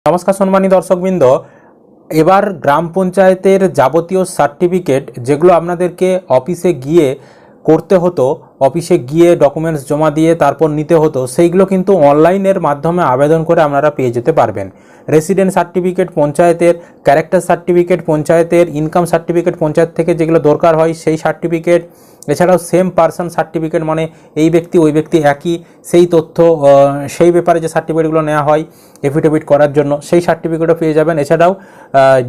নমস্কার সম্মানী দর্শকবৃন্দ, এবার গ্রাম পঞ্চায়েতের যাবতীয় সার্টিফিকেট যেগুলো আপনাদেরকে অফিসে গিয়ে করতে হতো, অফিসে গিয়ে ডকুমেন্টস জমা দিয়ে তারপর নিতে হতো, সেইগুলো কিন্তু অনলাইনের মাধ্যমে আবেদন করে আপনারা পেয়ে যেতে পারবেন। রেসিডেন্ট সার্টিফিকেট পঞ্চায়েতের, ক্যারেক্টার সার্টিফিকেট পঞ্চায়েতের, ইনকাম সার্টিফিকেট পঞ্চায়েত থেকে যেগুলো দরকার হয় সেই সার্টিফিকেট, এছাড়াও সেম পারসন সার্টিফিকেট মানে এই ব্যক্তি ওই ব্যক্তি একই, সেই তথ্য সেই ব্যাপারে যে সার্টিফিকেটগুলো নেওয়া হয় এফিডেভিট করার জন্য সেই সার্টিফিকেটও পেয়ে যাবেন। এছাড়াও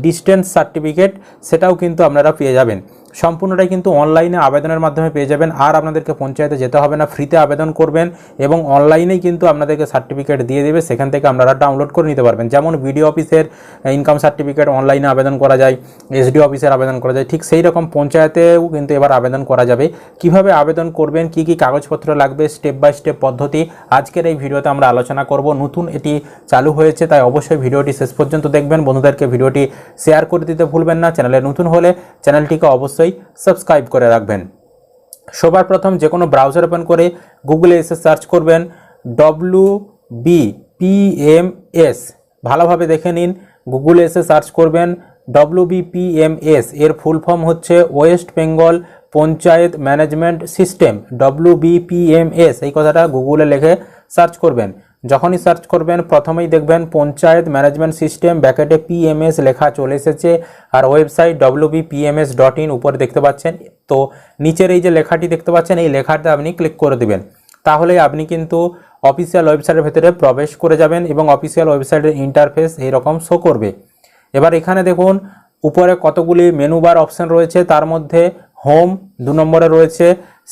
ডিস্টেন্স সার্টিফিকেট সেটাও কিন্তু আপনারা পেয়ে যাবেন। সম্পূর্ণটাই কিন্তু অনলাইনে আবেদনের মাধ্যমে পেয়ে যাবেন। আর আপনাদেরকে পঞ্চায়েতে যেতে হবে না, ফ্রিতে আবেদন করবেন এবং অনলাইনেই কিন্তু আপনাদেরকে সার্টিফিকেট দিয়ে দেবে, সেখান থেকে আপনারা ডাউনলোড করে নিতে পারবেন। যেমন বিডিও অফিসের ইনকাম সার্টিফিকেট অনলাইনে আবেদন করা যায়, এসডিও অফিসের আবেদন করা যায়, ঠিক সেই রকম পঞ্চায়েতেও কিন্তু এবার আবেদন করা যাবে। কিভাবে আবেদন করবেন, কি কি কাগজপত্র লাগবে, স্টেপ বাই স্টেপ পদ্ধতি আজকের এই ভিডিওতে আমরা আলোচনা করব। নতুন এটি চালু হয়েছে, তাই অবশ্যই ভিডিওটি শেষ পর্যন্ত দেখবেন। বন্ধুদেরকে ভিডিওটি শেয়ার করে দিতে ভুলবেন না। চ্যানেলে নতুন হলে চ্যানেলটিকে অবশ্যই সাবস্ক্রাইব করে রাখবেন। সবার প্রথম যে কোনো ব্রাউজার ওপেন করে গুগলে এসে সার্চ করবেন WBPMS। ভালোভাবে দেখে নিন, গুগলে এসে সার্চ করবেন WBPMS। এর ফুল ফর্ম হচ্ছে West Bengal panchayat management system. WBPMS এই কথাটা গুগলে লিখে সার্চ করবেন। যখনই সার্চ করবেন প্রথমেই দেখবেন পঞ্চায়েত ম্যানেজমেন্ট সিস্টেম ব্র্যাকেটে PMS লেখা চলে এসেছে, আর ওয়েবসাইট wbpms.in উপরে দেখতে পাচ্ছেন। তো নিচের এই যে লেখাটি দেখতে পাচ্ছেন, এই লেখাটা আপনি ক্লিক করে দেবেন, তাহলে আপনি কিন্তু অফিসিয়াল ওয়েবসাইটের ভেতরে প্রবেশ করে যাবেন এবং অফিসিয়াল ওয়েবসাইটের ইন্টারফেস এইরকম শো করবে। এবার এখানে দেখুন উপরে কতগুলি মেনু বার অপশন রয়েছে, তার মধ্যে হোম 2 নম্বরে রয়েছে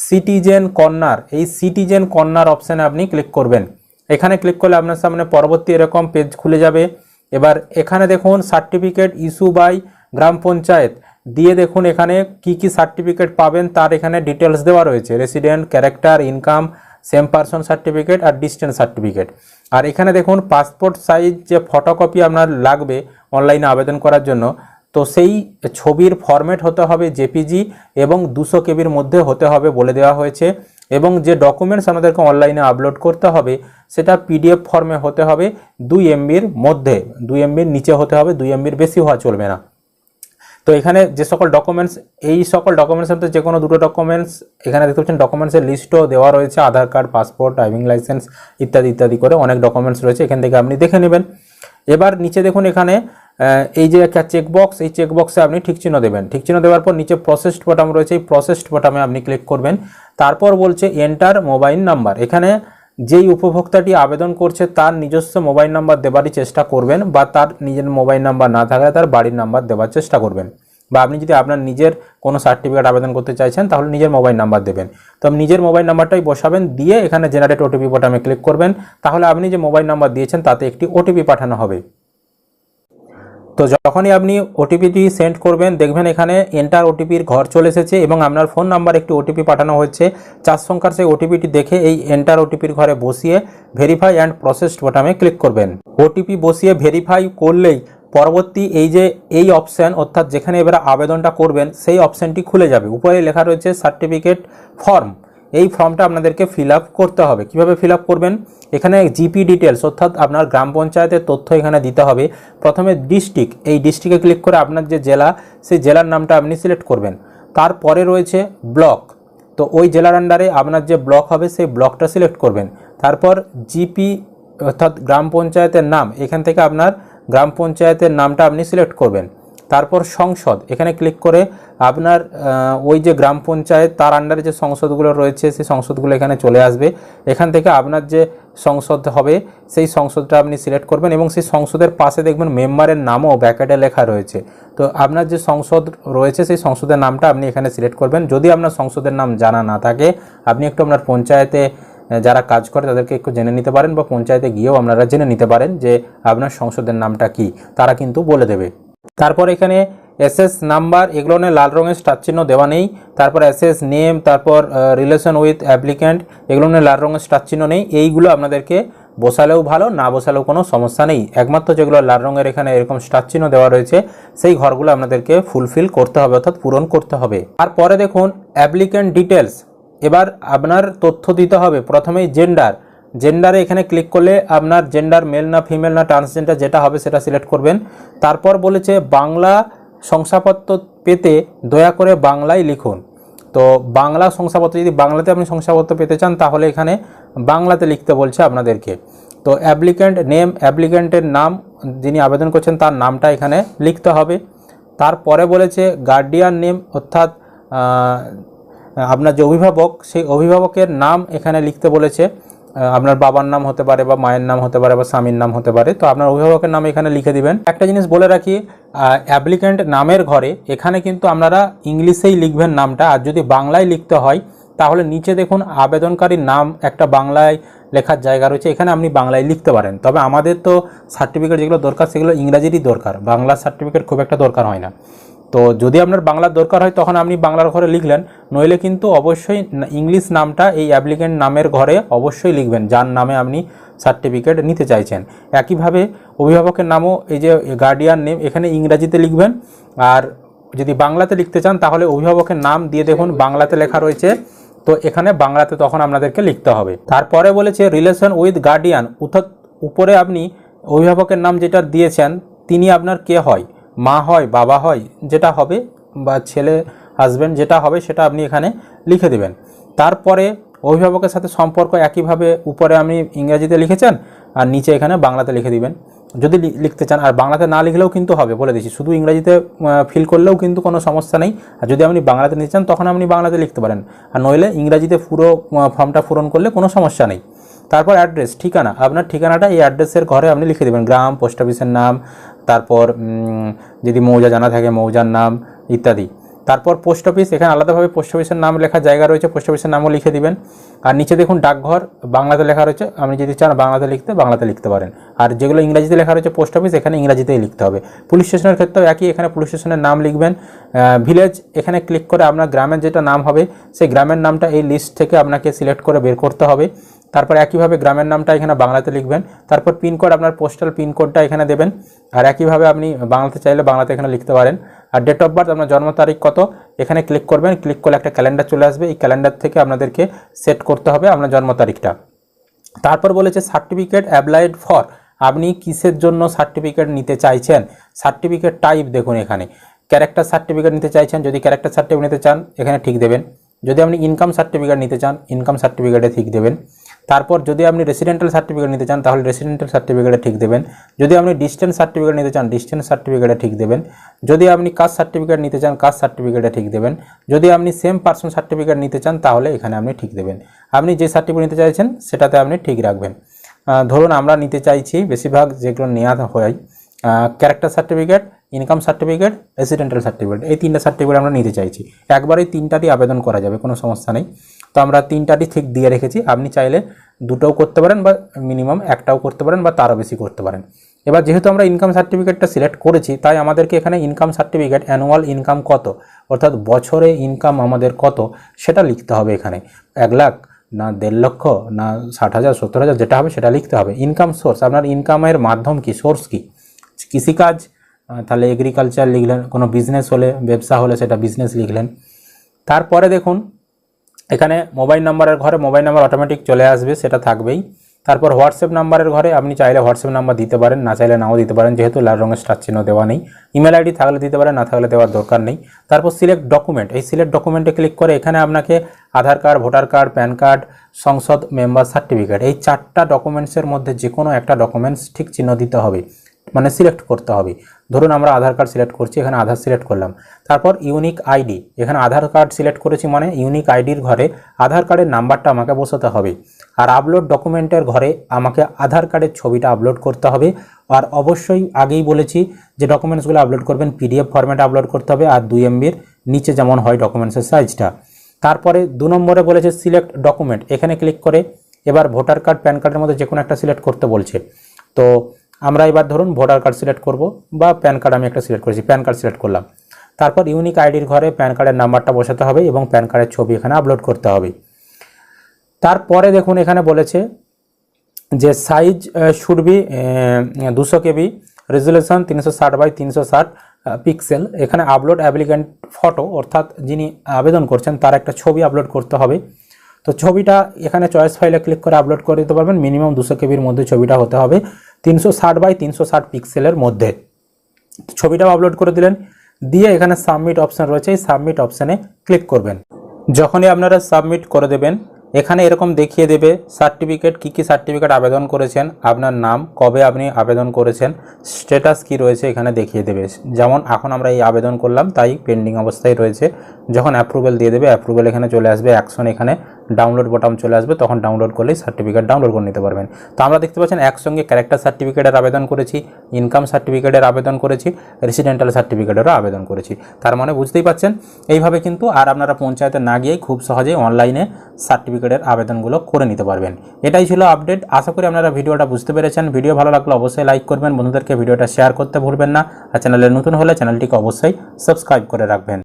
সিটিজেন কর্নার। এই সিটিজেন কর্নার অপশানে আপনি ক্লিক করবেন। এখানে ক্লিক করলে আপনার সামনে পরবর্তী এরকম পেজ খুলে যাবে। এবার এখানে দেখুন সার্টিফিকেট ইস্যু বাই গ্রাম পঞ্চায়েত দিয়ে দেখুন এখানে কি কি সার্টিফিকেট পাবেন তার এখানে ডিটেলস দেওয়া রয়েছে। Resident, character, income, same person certificate আর ডিস্টেন্স সার্টিফিকেট। আর এখানে দেখুন পাসপোর্ট সাইজ যে ফটোকপি আপনার লাগবে অনলাইনে আবেদন করার জন্য, তো সেই ছবির ফরম্যাট হতে হবে জেপিজি এবং 200 কেবির মধ্যে হতে হবে বলে দেওয়া হয়েছে। এবং যে ডকুমেন্টস আমাদেরকে অনলাইনে আপলোড করতে হবে সেটা PDF ফর্মে হতে হবে 2 MBর মধ্যে, 2 MBর নিচে হতে হবে, 2 MBর বেশি হওয়া চলবে না। তো এখানে যে সকল ডকুমেন্টস, এই সকল ডকুমেন্টসের মধ্যে যে কোনো দুটো ডকুমেন্টস এখানে দেখতে পাচ্ছেন, ডকুমেন্টসের লিস্টও দেওয়া রয়েছে, আধার কার্ড, পাসপোর্ট, ড্রাইভিং লাইসেন্স ইত্যাদি ইত্যাদি করে অনেক ডকুমেন্টস রয়েছে, এখান থেকে আপনি দেখে নেবেন। এবার নিচে দেখুন এখানে এই যে একটা চেকবক্স, এই চেকবক্সে আপনি ঠিক চিহ্ন দেবেন। ঠিক চিহ্ন দেওয়ার পর নিচে প্রসেসড বটাম রয়েছে, এই প্রসেসড বটামে আপনি ক্লিক করবেন। তারপর বলছে এন্টার মোবাইল নাম্বার। এখানে যেই উপভোক্তাটি আবেদন করছে তার নিজস্ব মোবাইল নাম্বার দেওয়ারই চেষ্টা করবেন, বা তার নিজের মোবাইল নাম্বার না থাকলে তার বাড়ির নাম্বার দেওয়ার চেষ্টা করবেন। বা আপনি যদি আপনার নিজের কোনো সার্টিফিকেট আবেদন করতে চাইছেন তাহলে নিজের মোবাইল নাম্বার দেবেন। তো নিজের মোবাইল নাম্বারটাই বসাবেন, দিয়ে এখানে জেনারেট OTP বটামে ক্লিক করবেন। তাহলে আপনি যে মোবাইল নাম্বার দিয়েছেন তাতে একটি OTP পাঠানো হবে। তো যখনই আপনি ওটিপিটি সেন্ড করবেন দেখবেন এখানে এন্টার ওটিপির ঘর চলে এসেছে এবং আপনার ফোন নাম্বার একটি OTP পাঠানো হচ্ছে। 4 সংখ্যার সেই ওটিপিটি দেখে এই এন্টার ওটিপির ঘরে বসিয়ে ভেরিফাই অ্যান্ড প্রসেসড বটামে ক্লিক করবেন। OTP বসিয়ে ভেরিফাই করলেই পরবর্তী এই যে এই অপশান, অর্থাৎ যেখানে এবার আবেদনটা করবেন সেই অপশানটি খুলে যাবে। উপরে লেখা রয়েছে সার্টিফিকেট ফর্ম। এই ফর্মটা আপনাদেরকে ফিল আপ করতে হবে। কিভাবে ফিল আপ করবেন, এখানে জিপি ডিটেলস অর্থাৎ আপনার গ্রাম পঞ্চায়েতের তথ্য এখানে দিতে হবে। প্রথমে ডিস্ট্রিক্ট, এই ডিস্ট্রিক্টে ক্লিক করে আপনার যে জেলা সেই জেলার নামটা আপনি সিলেক্ট করবেন। তারপরে রয়েছে ব্লক, তো ওই জেলার আন্ডারে আপনার যে ব্লক হবে সেই ব্লকটা সিলেক্ট করবেন। তারপর জিপি অর্থাৎ গ্রাম পঞ্চায়েতের নাম, এখান থেকে আপনার গ্রাম পঞ্চায়েতের নামটা আপনি সিলেক্ট করবেন। তারপর সংসদ, এখানে ক্লিক করে আপনার ওই যে গ্রাম পঞ্চায়েত তার আন্ডারে যে সংসদগুলো রয়েছে সেই সংসদগুলো এখানে চলে আসবে। এখান থেকে আপনার যে সংসদ হবে সেই সংসদটা আপনি সিলেক্ট করবেন এবং সেই সংসদের পাশে দেখবেন মেম্বারের নামও ব্র্যাকেটে লেখা রয়েছে। তো আপনার যে সংসদ রয়েছে সেই সংসদের নামটা আপনি এখানে সিলেক্ট করবেন। যদি আপনার সংসদের নাম জানা না থাকে আপনি একটু আপনার পঞ্চায়েতে যারা কাজ করে তাদেরকে একটু জেনে নিতে পারেন, বা পঞ্চায়েতে গিয়েও আপনারা জেনে নিতে পারেন যে আপনার সংসদের নামটা কি, তারা কিন্তু বলে দেবে। তারপর এখানে SS নাম্বার, এগুলো নিয়ে লাল রঙের স্টার চিহ্ন দেওয়া নেই। তারপর SS নেম, তারপর রিলেশন উইথ অ্যাপ্লিক্যান্ট, এগুলো নিয়ে লাল রঙের স্টার চিহ্ন নেই। এইগুলো আপনাদেরকে বসালেও ভালো, না বসালেও কোনো সমস্যা নেই। একমাত্র যেগুলো লাল রঙের এখানে এরকম স্টার চিহ্ন দেওয়া রয়েছে সেই ঘরগুলো আপনাদেরকে ফুলফিল করতে হবে, অর্থাৎ পূরণ করতে হবে। তারপরে দেখুন অ্যাপ্লিক্যান্ট ডিটেলস। এবার আপনার তথ্য দিতে হবে। প্রথমেই জেন্ডার, জেন্ডারে এখানে ক্লিক করলে আপনার জেন্ডার মেল না ফিমেল না ট্রান্সজেন্ডার যেটা হবে সেটা সিলেক্ট করবেন। তারপর বলেছে বাংলা শংসাপত্র পেতে দয়া করে বাংলায় লিখুন। তো বাংলা শংসাপত্র, যদি বাংলাতে আপনি শংসাপত্র পেতে চান তাহলে এখানে বাংলাতে লিখতে বলছে আপনাদেরকে। তো অ্যাপ্লিক্যান্ট নেম, অ্যাপ্লিক্যান্টের নাম, যিনি আবেদন করছেন তার নামটা এখানে লিখতে হবে। তারপরে বলেছে গার্ডিয়ান নেম, অর্থাৎ আপনার যে অভিভাবক সেই অভিভাবকের নাম এখানে লিখতে বলেছে। আপনার বাবার নাম হতে পারে বা মায়ের নাম হতে পারে বা স্বামীর নাম হতে পারে। তো আপনার অভিভাবকের নাম এখানে লিখে দিবেন। একটা জিনিস বলে রাখি, অ্যাপ্লিক্যান্ট নামের ঘরে এখানে কিন্তু আপনারা ইংলিশেই লিখবেন নামটা, আর যদি বাংলায় লিখতে হয় তাহলে নিচে দেখুন আবেদনকারীর নাম একটা বাংলায় লেখার জায়গা রয়েছে, এখানে আপনি বাংলায় লিখতে পারেন। তবে আমাদের তো সার্টিফিকেট যেগুলো দরকার সেগুলো ইংরাজিরই দরকার, বাংলা সার্টিফিকেট খুব একটা দরকার হয় না। তো যদি আপনার বাংলার দরকার হয় তখন আপনি বাংলার ঘরে লিখলেন, নইলে কিন্তু অবশ্যই ইংলিশ নামটা এই অ্যাপ্লিক্যান্ট নামের ঘরে অবশ্যই লিখবেন যার নামে আপনি সার্টিফিকেট নিতে চাইছেন। একইভাবে অভিভাবকের নামও এই যে গার্ডিয়ান নেম এখানে ইংরাজিতে লিখবেন, আর যদি বাংলাতে লিখতে চান তাহলে অভিভাবকের নাম দিয়ে দেখুন বাংলাতে লেখা রয়েছে, তো এখানে বাংলাতে তখন আপনাদেরকে লিখতে হবে। তারপরে বলেছে রিলেশন উইথ গার্ডিয়ান, অর্থাৎ উপরে আপনি অভিভাবকের নাম যেটা দিয়েছেন তিনি আপনার কে হয়, মা হয়, বাবা হয়, যেটা হবে, বা ছেলে হাজব্যান্ড যেটা হবে সেটা আপনি এখানে লিখে দেবেন। তারপরে অভিভাবকের সাথে সম্পর্ক একইভাবে উপরে আপনি ইংরেজিতে লিখেছেন আর নিচে এখানে বাংলাতে লিখে দিবেন যদি লিখতে চান। আর বাংলাতে না লিখলেও কিন্তু হবে, বলে দিচ্ছি, শুধু ইংরেজিতে ফিল করলেও কিন্তু কোনো সমস্যা নেই। আর যদি আপনি বাংলাতে নিতে চান তখন আপনি বাংলাতে লিখতে পারেন, আর নইলে ইংরেজিতে পুরো ফর্মটা পূরণ করলে কোনো সমস্যা নেই। তারপর অ্যাড্রেস, ঠিকানা, আপনার ঠিকানাটা এই অ্যাড্রেসের ঘরে আপনি লিখে দেবেন, গ্রাম, পোস্ট অফিসের নাম, তারপর যদি মৌজা জানা থাকে মৌজার নাম ইত্যাদি। তারপর পোস্ট অফিস, এখানে আলাদাভাবে পোস্ট অফিসের নাম লেখার জায়গা রয়েছে, পোস্ট অফিসের নামও লিখে দিবেন। আর নিচে দেখুন ডাকঘর বাংলাতে লেখা রয়েছে, আপনি যদি চান বাংলাতে লিখতে বাংলাতে লিখতে পারেন। আর যেগুলো ইংরাজিতে লেখা রয়েছে পোস্ট অফিস এখানে ইংরাজিতেই লিখতে হবে। পুলিশ স্টেশনের ক্ষেত্রেও একই, এখানে পুলিশ স্টেশনের নাম লিখবেন। ভিলেজ, এখানে ক্লিক করে আপনার গ্রামের যেটা নাম হবে সেই গ্রামের নামটা এই লিস্ট থেকে আপনাকে সিলেক্ট করে বের করতে হবে। তারপর একইভাবে গ্রামের নামটা এখানে বাংলাতে লিখবেন। তারপর পিনকোড, আপনার পোস্টাল পিনকোডটা এখানে দেবেন। আর একইভাবে আপনি বাংলাতে চাইলে বাংলাতে এখানে লিখতে পারেন। আর ডেট অফ বার্থ, আপনার জন্ম তারিখ কত এখানে ক্লিক করবেন। ক্লিক করলে একটা ক্যালেন্ডার চলে আসবে, এই ক্যালেন্ডার থেকে আপনাদেরকে সেট করতে হবে আপনার জন্ম তারিখটা। তারপর বলেছে সার্টিফিকেট অ্যাপ্লাইড ফর, আপনি কিসের জন্য সার্টিফিকেট নিতে চাইছেন। সার্টিফিকেট টাইপ দেখুন এখানে ক্যারেক্টার সার্টিফিকেট নিতে চাইছেন, যদি ক্যারেক্টার সার্টিফিকেট নিতে চান এখানে ঠিক দেবেন। যদি আপনি ইনকাম সার্টিফিকেট নিতে চান ইনকাম সার্টিফিকেটে ঠিক দেবেন। তারপর যদি আপনি রেসিডেন্টাল সার্টিফিকেট নিতে চান তাহলে রেসিডেন্টাল সার্টিফিকেটে ঠিক দেবেন। যদি আপনি ডিস্টেন্স সার্টিফিকেট নিতে চান ডিস্টেন্স সার্টিফিকেটে ঠিক দেবেন। যদি আপনি কাস্ট সার্টিফিকেট নিতে চান কাস্ট সার্টিফিকেটে ঠিক দেবেন। যদি আপনি সেম পার্সন সার্টিফিকেট নিতে চান তাহলে এখানে আপনি ঠিক দেবেন। আপনি যে সার্টিফিকেট নিতে চাইছেন সেটাতে আপনি ঠিক রাখবেন। ধরুন আমরা নিতে চাইছি, বেশিরভাগ যেগুলো নেওয়া হয় character certificate, income certificate, residential certificate, এই তিনটা সার্টিফিকেট আমরা নিতে চাইছি। একবারেই তিনটারই আবেদন করা যাবে, কোনো সমস্যা নেই। তো আমরা তিনটারই ঠিক দিয়ে রেখেছি, আপনি চাইলে দুটোও করতে পারেন বা মিনিমাম একটাও করতে পারেন বা তারও বেশি করতে পারেন। এবার যেহেতু আমরা ইনকাম সার্টিফিকেটটা সিলেক্ট করেছি তাই আমাদেরকে এখানে ইনকাম সার্টিফিকেট অ্যানুয়াল ইনকাম কত, অর্থাৎ বছরে ইনকাম আমাদের কত সেটা লিখতে হবে। এখানে 1 লাখ না 1.5 লক্ষ না 60,000 70,000 যেটা হবে সেটা লিখতে হবে। ইনকাম সোর্স, আপনার ইনকামের মাধ্যম কি, সোর্স কি, কৃষিকাজ তাহলে এগ্রিকালচার লিখলেন, কোনো বিজনেস হলে ব্যবসা হলে সেটা বিজনেস লিখলেন। তারপরে দেখুন এখানে মোবাইল নাম্বারের ঘরে মোবাইল নাম্বার অটোমেটিক চলে আসবে, সেটা থাকবেই। তারপর হোয়াটসঅ্যাপ নাম্বারের ঘরে আপনি চাইলে হোয়াটসঅ্যাপ নাম্বার দিতে পারেন, না চাইলে নাও দিতে পারেন, যেহেতু লাল রঙের স্টার চিহ্ন দেওয়া নেই। ইমেল আইডি থাকলে দিতে পারেন, না থাকলে দেওয়ার দরকার নেই। তারপর সিলেক্ট ডকুমেন্ট, এই সিলেক্ট ডকুমেন্টে ক্লিক করে এখানে আপনাকে Aadhaar card, voter card, PAN card, সংসদ মেম্বার সার্টিফিকেট, এই 4টা ডকুমেন্টসের মধ্যে যে কোনো একটা ডকুমেন্টস ঠিক চিহ্ন দিতে হবে, মানে সিলেক্ট করতে হবে। ধরুন আমরা আধার কার্ড সিলেক্ট করছি, এখানে আধার সিলেক্ট করলাম। তারপর ইউনিক আইডি, এখানে আধার কার্ড সিলেক্ট করেছি মানে ইউনিক আইডির ঘরে আধার কার্ডের নাম্বারটা আমাকে বসাতে হবে। আর আপলোড ডকুমেন্টের ঘরে আমাকে আধার কার্ডের ছবিটা আপলোড করতে হবে। আর অবশ্যই আগেই বলেছি যে ডকুমেন্টসগুলো আপলোড করবেন পিডিএফ ফরম্যাটে আপলোড করতে হবে, আর 2 MBর নিচে যেমন হয় ডকুমেন্টসের সাইজটা। তারপরে 2 নম্বরে বলেছে সিলেক্ট ডকুমেন্ট, এখানে ক্লিক করে এবার ভোটার কার্ড, প্যান কার্ডের মধ্যে যে কোনো একটা সিলেক্ট করতে বলছে। তো আমরা এবার ধরুন ভোটার কার্ড সিলেক্ট করব, বা প্যান কার্ড আমি একটা সিলেক্ট করেছি, প্যান কার্ড সিলেক্ট করলাম। তারপর ইউনিক আইডির ঘরে প্যান কার্ডের নাম্বারটা বসাতে হবে এবং প্যান কার্ডের ছবি এখানে আপলোড করতে হবে। তারপরে দেখুন এখানে বলেছে যে size should be 200 KB, resolution 360x360 pixel. এখানে আপলোড অ্যাপ্লিক্যান্ট ফটো, অর্থাৎ যিনি আবেদন করছেন তার একটা ছবি আপলোড করতে হবে। তো ছবিটা এখানে চয়েস ফাইলে ক্লিক করে আপলোড করে দিতে পারবেন। মিনিমাম 200 কেবির মধ্যে ছবিটা হতে হবে, 360 বাই 360 পিক্সেলের মধ্যে। ছবিটাও আপলোড করে দিলেন, দিয়ে এখানে সাবমিট অপশান রয়েছে, এই সাবমিট অপশানে ক্লিক করবেন। যখনই আপনারা সাবমিট করে দেবেন, এখানে এরকম দেখিয়ে দেবে সার্টিফিকেট, কী কী সার্টিফিকেট আবেদন করেছেন, আপনার নাম, কবে আপনি আবেদন করেছেন, স্ট্যাটাস কি রয়েছে এখানে দেখিয়ে দেবে। যেমন এখন আমরা এই আবেদন করলাম, তাই পেন্ডিং অবস্থায় রয়েছে। যখন অ্যাপ্রুভেল দিয়ে দেবে, অ্যাপ্রুভেল এখানে চলে আসবে, অ্যাকশন এখানে ডাউনলোড বাটন চলে আসবে, তখন ডাউনলোড করলেই সার্টিফিকেট ডাউনলোড করে নিতে পারবেন। তো আমরা দেখতে পাচ্ছেন একসঙ্গে ক্যারেক্টার সার্টিফিকেটের আবেদন করেছি, ইনকাম সার্টিফিকেটের আবেদন করেছি, রেসিডেন্টাল সার্টিফিকেটেরও আবেদন করেছি। তার মানে বুঝতেই পাচ্ছেন এইভাবে কিন্তু আর আপনারা পঞ্চায়েতে না গিয়েই খুব সহজেই অনলাইনে সার্টিফিকেটের আবেদনগুলো করে নিতে পারবেন। এটাই ছিল আপডেট। আশা করি আপনারা ভিডিওটা বুঝতে পেরেছেন। ভিডিও ভালো লাগলে অবশ্যই লাইক করবেন, বন্ধুদেরকে ভিডিওটা শেয়ার করতে ভুলবেন না, আর চ্যানেলে নতুন হলে চ্যানেলটিকে অবশ্যই সাবস্ক্রাইব করে রাখবেন।